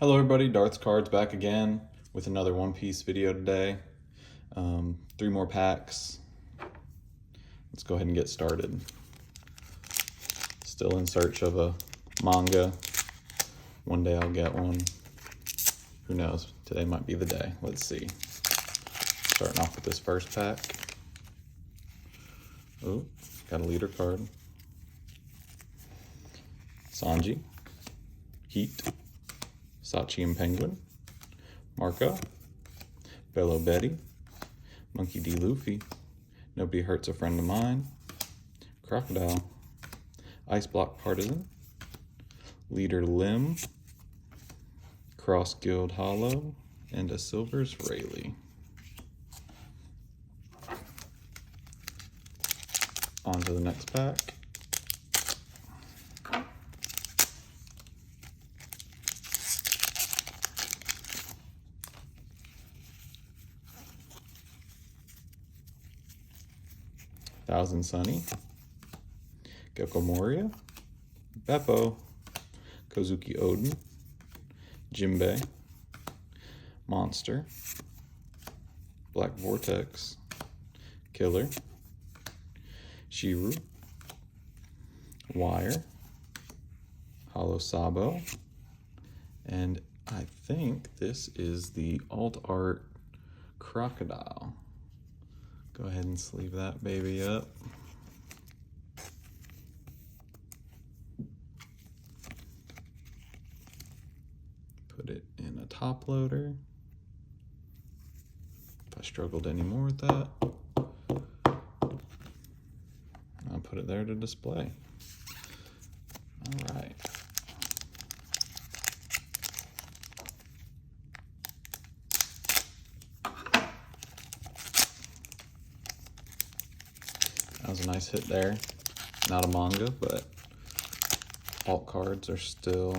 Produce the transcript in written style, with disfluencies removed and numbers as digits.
Hello everybody, Darth's Cards back again with another One Piece video today. 3 more packs. Let's go ahead and get started. Still in search of a manga. One day I'll get one. Who knows? Today might be the day. Let's see. Starting off with this first pack. Oh, got a leader card. Sanji, Heat, Sachi and Penguin, Marco, Bello Betty, Monkey D. Luffy, Nobody Hurts a Friend of Mine, Crocodile, Ice Block Partisan, Leader Lim, Cross Guild Hollow, and a Silver's Rayleigh. On to the next pack. Thousand Sunny, Gecko Moria, Beppo, Kozuki Oden, Jinbei, Monster, Black Vortex, Killer, Shiru, Wire, Hollow Sabo, and I think this is the alt art Crocodile. Go ahead and sleeve that baby up. Put it in a top loader. If I struggled any more with that, I'll put it there to display. All right. That was a nice hit there. Not a manga, but alt cards are still